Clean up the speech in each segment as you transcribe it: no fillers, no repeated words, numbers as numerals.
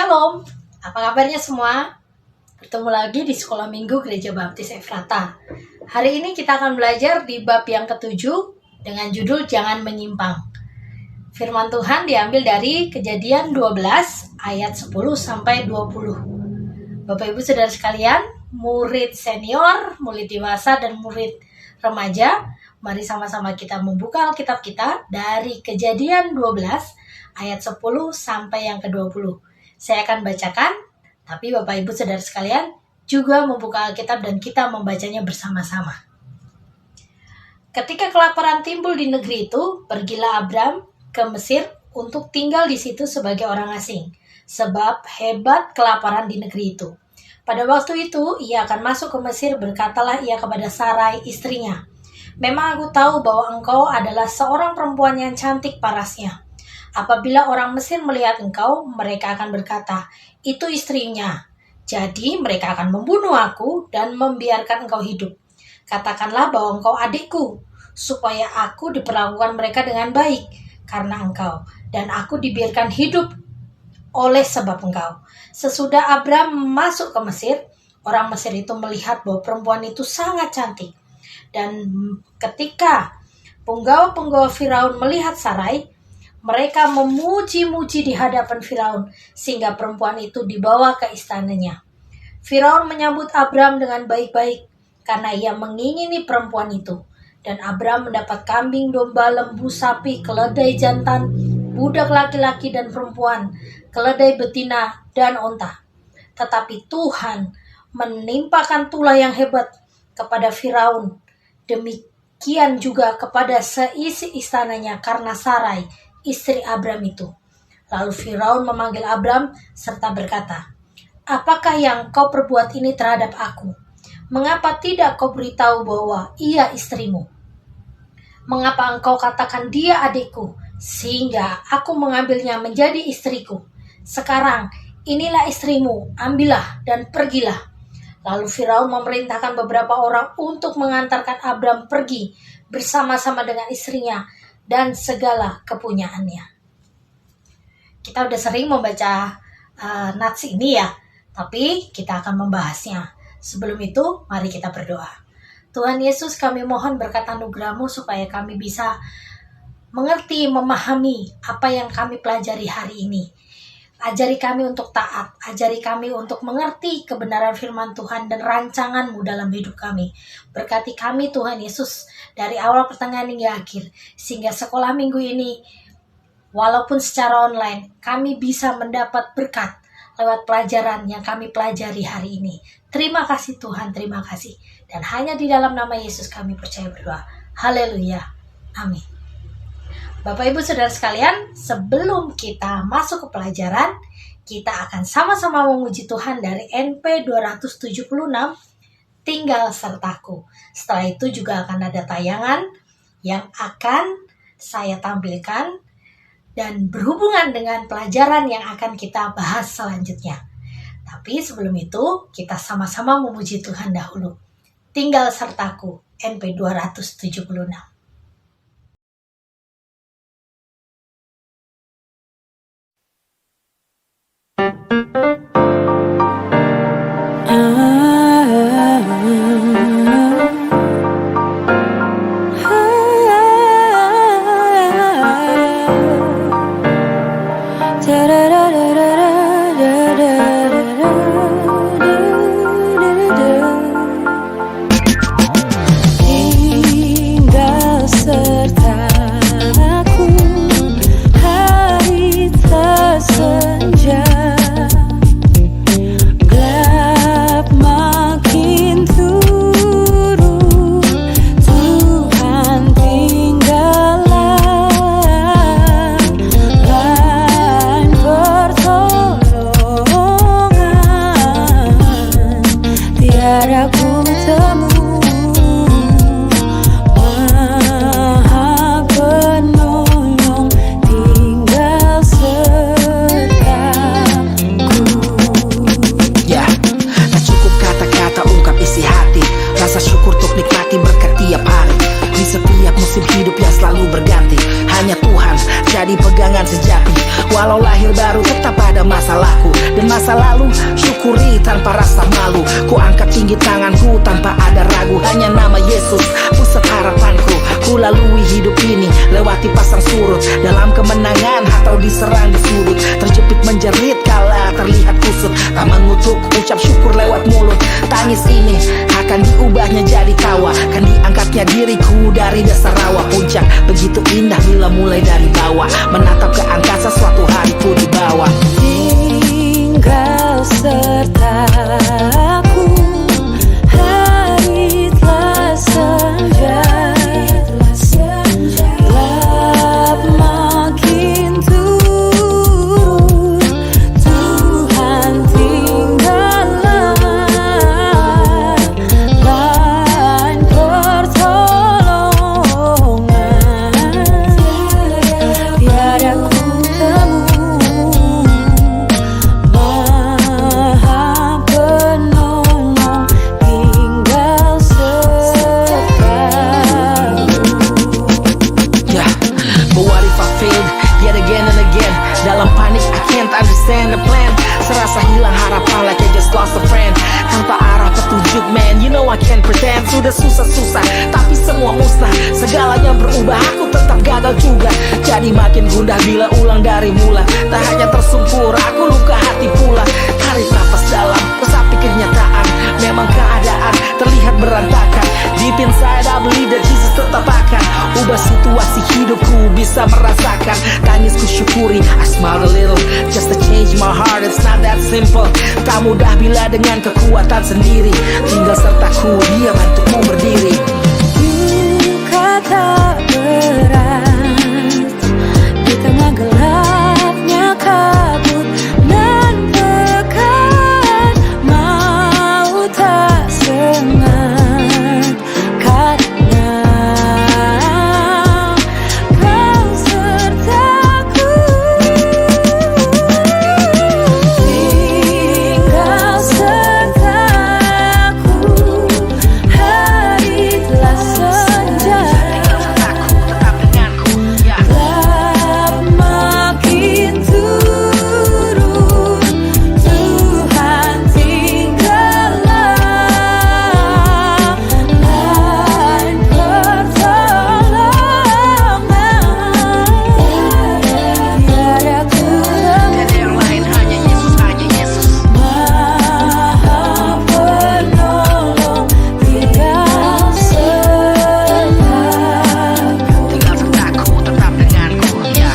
Shalom, apa kabarnya semua? Bertemu lagi di Sekolah Minggu Gereja Baptis Efrata. Hari ini kita akan belajar di bab yang ke-7 dengan judul Jangan Menyimpang. Firman Tuhan diambil dari Kejadian 12 ayat 10 sampai 20. Bapak Ibu Saudara sekalian, murid senior, murid dewasa dan murid remaja, mari sama-sama kita membuka Alkitab kita dari Kejadian 12 ayat 10 sampai yang ke-20. Saya akan bacakan, tapi Bapak Ibu Saudara sekalian juga membuka Alkitab dan kita membacanya bersama-sama. Ketika kelaparan timbul di negeri itu, pergilah Abram ke Mesir untuk tinggal di situ sebagai orang asing, sebab hebat kelaparan di negeri itu. Pada waktu itu, ia akan masuk ke Mesir, berkatalah ia kepada Sarai istrinya, "Memang aku tahu bahwa engkau adalah seorang perempuan yang cantik parasnya. Apabila orang Mesir melihat engkau, mereka akan berkata, 'Itu istrinya.' Jadi mereka akan membunuh aku dan membiarkan engkau hidup. Katakanlah bahwa engkau adikku, supaya aku diperlakukan mereka dengan baik karena engkau, dan aku dibiarkan hidup oleh sebab engkau." Sesudah Abram masuk ke Mesir, orang Mesir itu melihat bahwa perempuan itu sangat cantik. Dan ketika penggawa-penggawa Firaun melihat Sarai, mereka memuji-muji di hadapan Firaun, sehingga perempuan itu dibawa ke istananya. Firaun menyambut Abram dengan baik-baik, karena ia mengingini perempuan itu. Dan Abram mendapat kambing, domba, lembu, sapi, keledai jantan, budak laki-laki dan perempuan, keledai betina, dan onta. Tetapi Tuhan menimpakan tulah yang hebat kepada Firaun, demikian juga kepada seisi istananya karena Sarai, istri Abram itu. Lalu Firaun memanggil Abram serta berkata, "Apakah yang kau perbuat ini terhadap aku? Mengapa tidak kau beritahu bahwa ia istrimu? Mengapa engkau katakan dia adikku, sehingga aku mengambilnya menjadi istriku? Sekarang inilah istrimu, ambillah dan pergilah." Lalu Firaun memerintahkan beberapa orang untuk mengantarkan Abram pergi bersama-sama dengan istrinya dan segala kepunyaannya. Kita udah sering membaca nats ini ya, tapi kita akan membahasnya. Sebelum itu, mari kita berdoa. Tuhan Yesus, kami mohon berkat anugerah-Mu supaya kami bisa mengerti, memahami apa yang kami pelajari hari ini. Ajari kami untuk taat, ajari kami untuk mengerti kebenaran firman Tuhan dan rancangan-Mu dalam hidup kami. Berkati kami Tuhan Yesus dari awal pertengahan hingga akhir, sehingga sekolah minggu ini, walaupun secara online, kami bisa mendapat berkat lewat pelajaran yang kami pelajari hari ini. Terima kasih Tuhan, terima kasih. Dan hanya di dalam nama Yesus kami percaya berdoa. Haleluya. Amin. Bapak Ibu Saudara sekalian, sebelum kita masuk ke pelajaran, kita akan sama-sama memuji Tuhan dari NP 276, Tinggal Sertaku. Setelah itu juga akan ada tayangan yang akan saya tampilkan dan berhubungan dengan pelajaran yang akan kita bahas selanjutnya. Tapi sebelum itu, kita sama-sama memuji Tuhan dahulu. Tinggal Sertaku, NP 276. setiap musim hidup yang selalu berganti. Hanya Tuhan jadi pegangan sejati Walau lahir baru tetap ada masalahku, dan masa lalu syukuri tanpa rasa malu. Ku angkat tinggi tanganku tanpa ada ragu, hanya nama Yesus pusat harapanku. Ku lalui hidup ini lewati pasang surut, dalam kemenangan atau diserang di sudut, terjepit menjerit kala terlihat kusut. Tak mengutuk, ucap syukur lewat mulut. Tangis ini akan diubahnya jadi tawa, kan diangkatnya diriku dari dasar rawa. Puncak begitu indah bila mulai dari bawah, menatap ke angkasa suatu hari ku dibawa. Tinggal sertaku, hari telah senja, gelap makin turun. Tuhan tinggallah lain pertolongan, tiada ku temu Maha Penolong, tinggal sertaku. Yeah, but what if I failed yet again and again? Dalam panik I can't understand the plan. Serasa hilang harapan like I just lost a friend. Tanpa arah petunjuk man, you know I can't pretend. Sudah susah-susah tapi semua musnah, segalanya berubah, aku tetap gagal juga. Jadi makin gundah bila ulang dari mula. Tak hanya tersungkur, aku luka hati pula. Tarik nafas dalam, resapi kenyataan. Memang keadaan terlihat berantakan. Deep inside I believe that Jesus tetap akan ubah situasi hidupku, bisa merasakan. Tangisku syukuri, I smile a little just to change my heart. It's not that simple. Tak mudah bila dengan kekuatan sendiri. Tinggal sertaku, dia bantuku berdiri. Duka tak berat di tengah gelapnya kabut nan pekat, mau tak sengat karena kau sertaku. Tinggal sertaku, hari telah senja, Tetap denganku, ya. gelap makin turun. Tuhan tinggallah lain pertolongan, tiada ku Tiada yang lain, hanya Yesus, hanya Yesus. Maha Penolong, tinggal sertaku. Tinggal sertaku, tetap denganku, ya.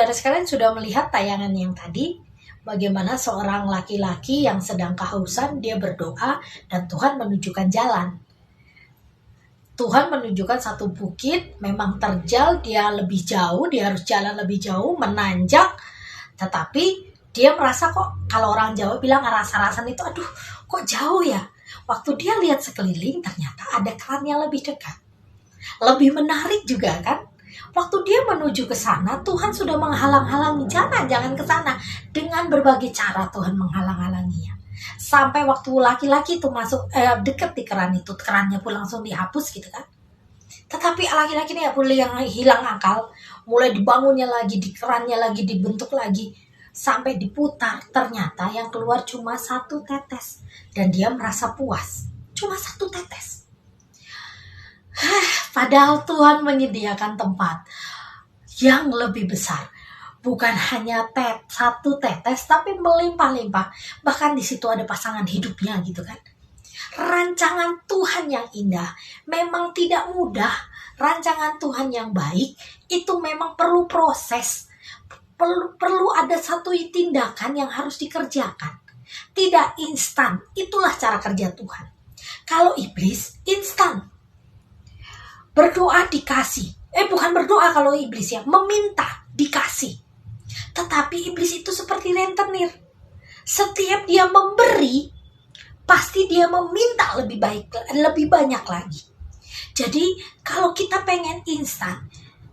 saudara sekalian sudah melihat tayangan yang tadi, bagaimana seorang laki-laki yang sedang kehausan, dia berdoa dan Tuhan menunjukkan jalan. Tuhan menunjukkan satu bukit, memang terjal, dia lebih jauh, dia harus jalan lebih jauh, menanjak. Tetapi dia merasa kok, kalau orang Jawa bilang rasa-rasan itu, aduh kok jauh ya. Waktu dia lihat sekeliling, ternyata ada keran yang lebih dekat. Lebih menarik juga kan. Waktu dia menuju ke sana, Tuhan sudah menghalang-halangi, jangan ke sana. Dengan berbagai cara Tuhan menghalang-halanginya. Sampai waktu laki-laki itu masuk dekat di keran itu, kerannya pun langsung dihapus gitu kan. Tetapi laki-laki ini boleh yang hilang akal, mulai dibangunnya lagi, di kerannya lagi, dibentuk lagi, sampai diputar. Ternyata yang keluar cuma 1 tetes dan dia merasa puas, cuma 1 tetes. Padahal Tuhan menyediakan tempat yang lebih besar. Bukan hanya 1 tetes, tapi melimpah-limpah. Bahkan di situ ada pasangan hidupnya gitu kan. Rancangan Tuhan yang indah memang tidak mudah. Rancangan Tuhan yang baik itu memang perlu proses. Perlu ada satu tindakan yang harus dikerjakan. Tidak instan. Itulah cara kerja Tuhan. Kalau iblis instan. Berdoa dikasih. Bukan berdoa kalau iblis ya. Meminta dikasih. Tetapi iblis itu seperti rentenir. Setiap dia memberi, pasti dia meminta lebih baik, lebih banyak lagi. Jadi kalau kita pengen instan,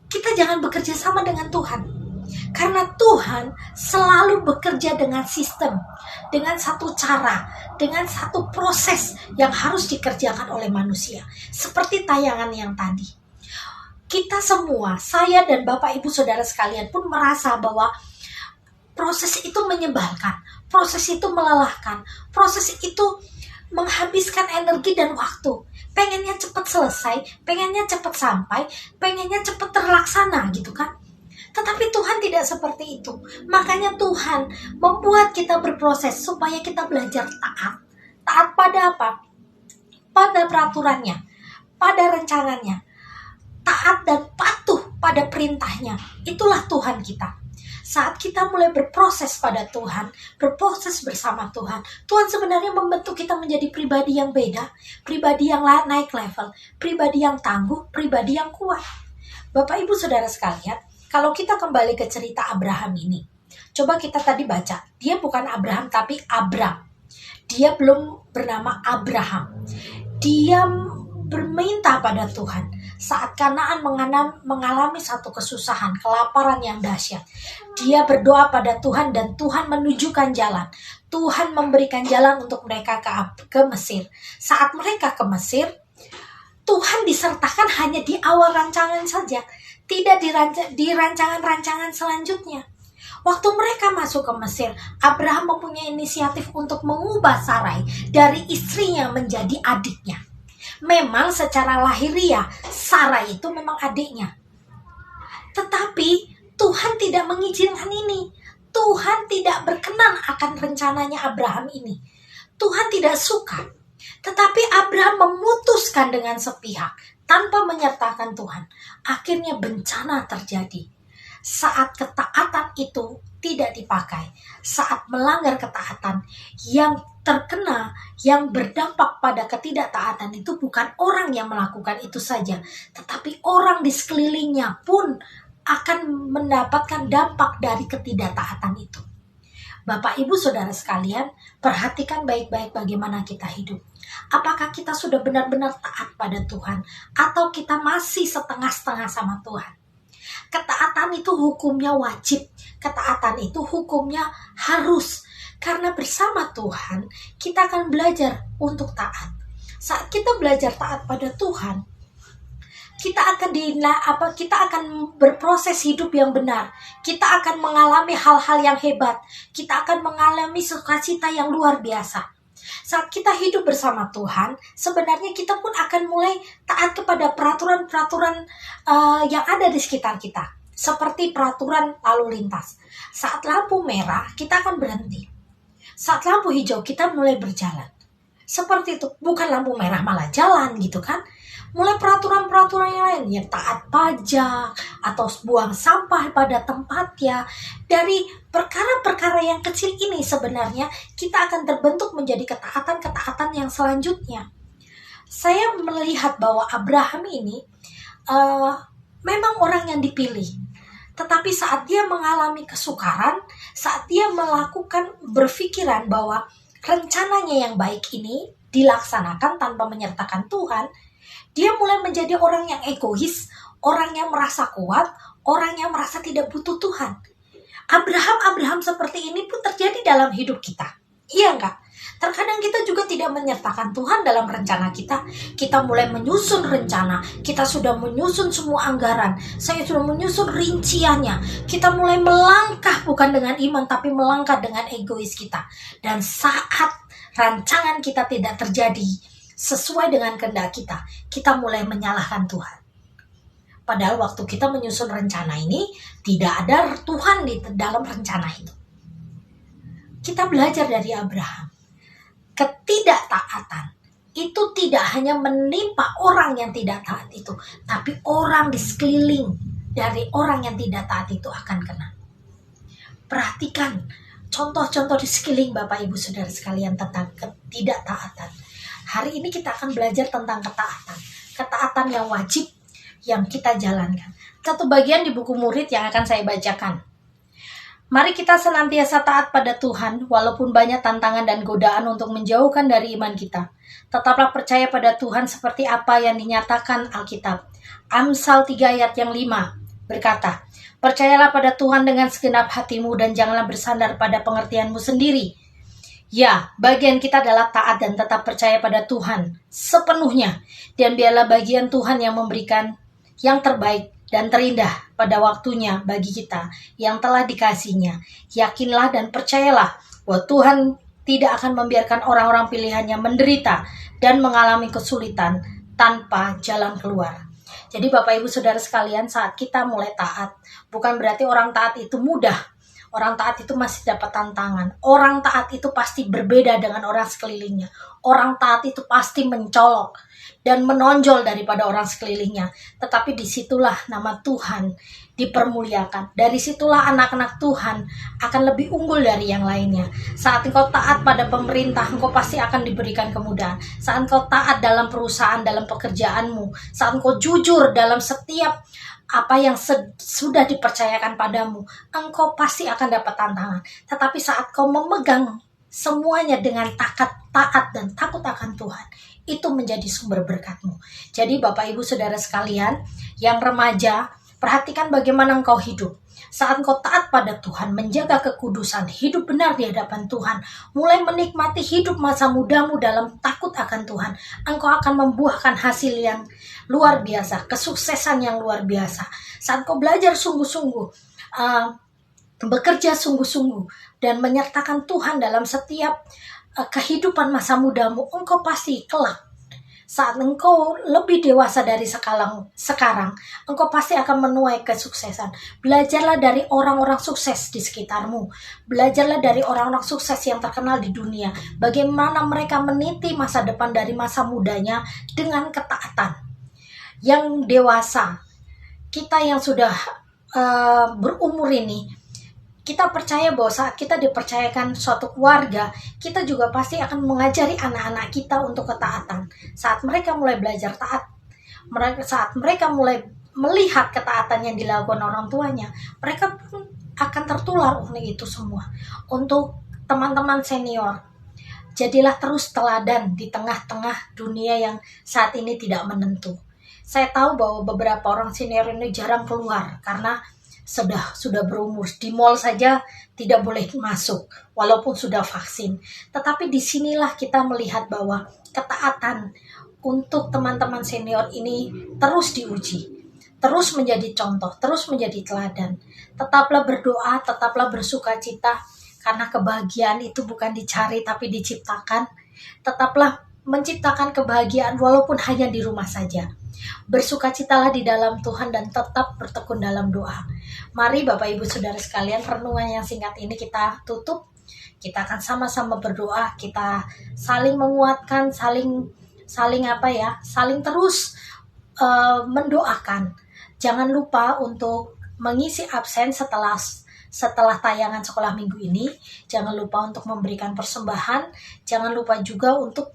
kita jangan bekerja sama dengan Tuhan. Karena Tuhan selalu bekerja dengan sistem, dengan satu cara, dengan satu proses yang harus dikerjakan oleh manusia. Seperti tayangan yang tadi. Kita semua, saya dan Bapak Ibu Saudara sekalian pun merasa bahwa proses itu menyebalkan, proses itu melelahkan, proses itu menghabiskan energi dan waktu. Pengennya cepat selesai, pengennya cepat sampai, pengennya cepat terlaksana gitu kan. Tetapi Tuhan tidak seperti itu. Makanya Tuhan membuat kita berproses supaya kita belajar taat. Taat pada apa? Pada peraturannya, pada rencangannya. Taat dan patuh pada perintahnya. Itulah Tuhan kita. Saat kita mulai berproses pada Tuhan, berproses bersama Tuhan, Tuhan sebenarnya membentuk kita menjadi pribadi yang beda, pribadi yang naik level, pribadi yang tangguh, pribadi yang kuat. Bapak Ibu Saudara sekalian, kalau kita kembali ke cerita Abraham ini, coba kita tadi baca, dia bukan Abraham tapi Abram. Dia belum bernama Abraham. Dia berminta pada Tuhan. Saat Kanaan mengalami satu kesusahan, kelaparan yang dahsyat, dia berdoa pada Tuhan dan Tuhan menunjukkan jalan. Tuhan memberikan jalan untuk mereka ke Mesir. Saat mereka ke Mesir, Tuhan disertakan hanya di awal rancangan saja, tidak di rancangan-rancangan selanjutnya. Waktu mereka masuk ke Mesir, Abraham mempunyai inisiatif untuk mengubah Sarai dari istrinya menjadi adiknya. Memang secara lahiriah Sarah itu memang adiknya. Tetapi Tuhan tidak mengizinkan ini. Tuhan tidak berkenan akan rencananya Abraham ini. Tuhan tidak suka. Tetapi Abraham memutuskan dengan sepihak tanpa menyertakan Tuhan. Akhirnya bencana terjadi. Saat ketaatan itu tidak dipakai, saat melanggar ketaatan, yang terkena, yang berdampak pada ketidaktaatan itu bukan orang yang melakukan itu saja, tetapi orang di sekelilingnya pun akan mendapatkan dampak dari ketidaktaatan itu. Bapak Ibu Saudara sekalian, perhatikan baik-baik bagaimana kita hidup. Apakah kita sudah benar-benar taat pada Tuhan, atau kita masih setengah-setengah sama Tuhan? Ketaatan itu hukumnya wajib. Ketaatan itu hukumnya harus. Karena bersama Tuhan, kita akan belajar untuk taat. Saat kita belajar taat pada Tuhan, kita akan berproses hidup yang benar. Kita akan mengalami hal-hal yang hebat. Kita akan mengalami sukacita yang luar biasa. Saat kita hidup bersama Tuhan, sebenarnya kita pun akan mulai taat kepada peraturan-peraturan yang ada di sekitar kita. Seperti peraturan lalu lintas. Saat lampu merah, kita akan berhenti. Saat lampu hijau, kita mulai berjalan. Seperti itu, bukan lampu merah malah jalan gitu kan. Mulai peraturan-peraturan yang lain, ya taat pajak, atau buang sampah pada tempatnya. Dari perkara-perkara yang kecil ini sebenarnya kita akan terbentuk menjadi ketaatan-ketaatan yang selanjutnya. Saya melihat bahwa Abraham ini memang orang yang dipilih. Tetapi saat dia mengalami kesukaran, saat dia berpikiran bahwa rencananya yang baik ini dilaksanakan tanpa menyertakan Tuhan, dia mulai menjadi orang yang egois, orang yang merasa kuat, orang yang merasa tidak butuh Tuhan. Abraham seperti ini pun terjadi dalam hidup kita. Iya enggak? Terkadang kita juga tidak menyertakan Tuhan dalam rencana kita. Kita mulai menyusun rencana. Kita sudah menyusun semua anggaran. Saya sudah menyusun rinciannya. Kita mulai melangkah bukan dengan iman, tapi melangkah dengan egois kita. Dan saat rancangan kita tidak terjadi sesuai dengan kehendak kita, kita mulai menyalahkan Tuhan. Padahal waktu kita menyusun rencana ini, tidak ada Tuhan di dalam rencana itu. Kita belajar dari Abraham. Ketidaktaatan itu tidak hanya menimpa orang yang tidak taat itu, tapi orang di sekeliling dari orang yang tidak taat itu akan kena. Perhatikan contoh-contoh di sekeliling Bapak Ibu Saudara sekalian tentang ketidaktaatan. Hari ini kita akan belajar tentang ketaatan. Ketaatan yang wajib yang kita jalankan. Satu bagian di buku murid yang akan saya bacakan. Mari kita senantiasa taat pada Tuhan, walaupun banyak tantangan dan godaan untuk menjauhkan dari iman kita. Tetaplah percaya pada Tuhan seperti apa yang dinyatakan Alkitab. Amsal 3 ayat yang 5 berkata, percayalah pada Tuhan dengan segenap hatimu dan janganlah bersandar pada pengertianmu sendiri. Ya, bagian kita adalah taat dan tetap percaya pada Tuhan sepenuhnya. Dan biarlah bagian Tuhan yang memberikan yang terbaik dan terindah pada waktunya bagi kita yang telah dikasihnya. Yakinlah dan percayalah bahwa Tuhan tidak akan membiarkan orang-orang pilihannya menderita dan mengalami kesulitan tanpa jalan keluar. Jadi Bapak Ibu Saudara sekalian, saat kita mulai taat, bukan berarti orang taat itu mudah. Orang taat itu masih dapat tantangan. Orang taat itu pasti berbeda dengan orang sekelilingnya. Orang taat itu pasti mencolok dan menonjol daripada orang sekelilingnya. Tetapi disitulah nama Tuhan dipermuliakan. Dari situlah anak-anak Tuhan akan lebih unggul dari yang lainnya. Saat engkau taat pada pemerintah, engkau pasti akan diberikan kemudahan. Saat engkau taat dalam perusahaan, dalam pekerjaanmu, saat engkau jujur dalam setiap apa yang sudah dipercayakan padamu, engkau pasti akan dapat tantangan. Tetapi saat kau memegang semuanya dengan taat dan takut akan Tuhan, itu menjadi sumber berkatmu. Jadi Bapak Ibu Saudara sekalian, yang remaja, perhatikan bagaimana engkau hidup. Saat engkau taat pada Tuhan, menjaga kekudusan, hidup benar di hadapan Tuhan, mulai menikmati hidup masa mudamu dalam takut akan Tuhan, engkau akan membuahkan hasil yang luar biasa, kesuksesan yang luar biasa. Saat engkau belajar sungguh-sungguh, bekerja sungguh-sungguh, dan menyertakan Tuhan dalam setiap kehidupan masa mudamu, engkau pasti kelak. Saat engkau lebih dewasa dari sekarang, engkau pasti akan menuai kesuksesan. Belajarlah dari orang-orang sukses di sekitarmu. Belajarlah dari orang-orang sukses yang terkenal di dunia. Bagaimana mereka meniti masa depan dari masa mudanya dengan ketaatan. Yang dewasa, kita yang sudah berumur ini, kita percaya bahwa saat kita dipercayakan suatu keluarga, kita juga pasti akan mengajari anak-anak kita untuk ketaatan. Saat mereka mulai belajar taat, saat mereka mulai melihat ketaatan yang dilakukan orang tuanya, mereka pun akan tertular oleh itu semua. Untuk teman-teman senior, jadilah terus teladan di tengah-tengah dunia yang saat ini tidak menentu. Saya tahu bahwa beberapa orang senior ini jarang keluar karena sudah berumur. Di mall saja tidak boleh masuk walaupun sudah vaksin. Tetapi disinilah kita melihat bahwa ketaatan untuk teman-teman senior ini terus diuji, terus menjadi contoh, terus menjadi teladan. Tetaplah berdoa, tetaplah bersukacita, karena kebahagiaan itu bukan dicari tapi diciptakan. Tetaplah menciptakan kebahagiaan walaupun hanya di rumah saja. Bersukacitalah di dalam Tuhan dan tetap bertekun dalam doa. Mari Bapak Ibu Saudara sekalian, renungan yang singkat ini kita tutup. Kita akan sama-sama berdoa, kita saling menguatkan, saling terus mendoakan. Jangan lupa untuk mengisi absen setelah tayangan sekolah minggu ini. Jangan lupa untuk memberikan persembahan. Jangan lupa juga untuk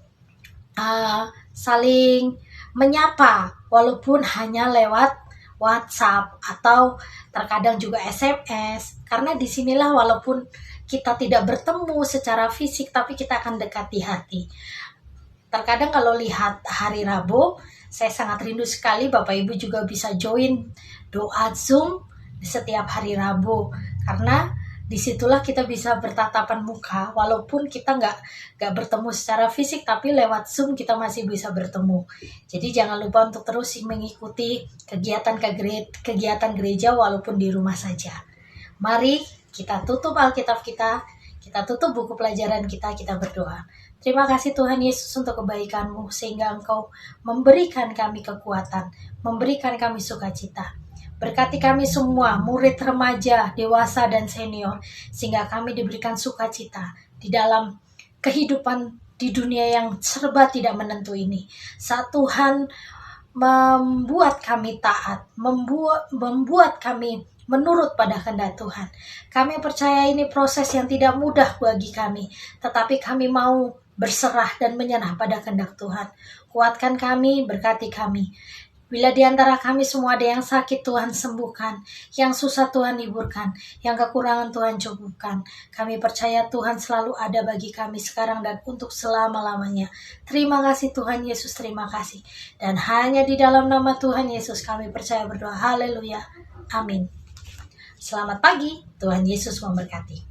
saling menyapa walaupun hanya lewat WhatsApp atau terkadang juga SMS, karena disinilah walaupun kita tidak bertemu secara fisik tapi kita akan dekat di hati. Terkadang kalau lihat hari Rabu, saya sangat rindu sekali Bapak Ibu juga bisa join doa Zoom di setiap hari Rabu, karena disitulah kita bisa bertatapan muka walaupun kita nggak bertemu secara fisik, tapi lewat Zoom kita masih bisa bertemu. Jadi jangan lupa untuk terus mengikuti kegiatan gereja walaupun di rumah saja. Mari kita tutup Alkitab kita tutup buku pelajaran kita berdoa. Terima kasih Tuhan Yesus untuk kebaikan-Mu, sehingga Engkau memberikan kami kekuatan, memberikan kami sukacita. Berkati kami semua, murid, remaja, dewasa, dan senior, sehingga kami diberikan sukacita di dalam kehidupan di dunia yang serba tidak menentu ini. Saat Tuhan membuat kami taat, membuat kami menurut pada kehendak Tuhan. Kami percaya ini proses yang tidak mudah bagi kami, tetapi kami mau berserah dan menyerah pada kehendak Tuhan. Kuatkan kami, berkati kami. Bila di antara kami semua ada yang sakit, Tuhan sembuhkan. Yang susah Tuhan hiburkan. Yang kekurangan Tuhan cukupkan. Kami percaya Tuhan selalu ada bagi kami sekarang dan untuk selama-lamanya. Terima kasih Tuhan Yesus, terima kasih. Dan hanya di dalam nama Tuhan Yesus kami percaya berdoa. Haleluya. Amin. Selamat pagi, Tuhan Yesus memberkati.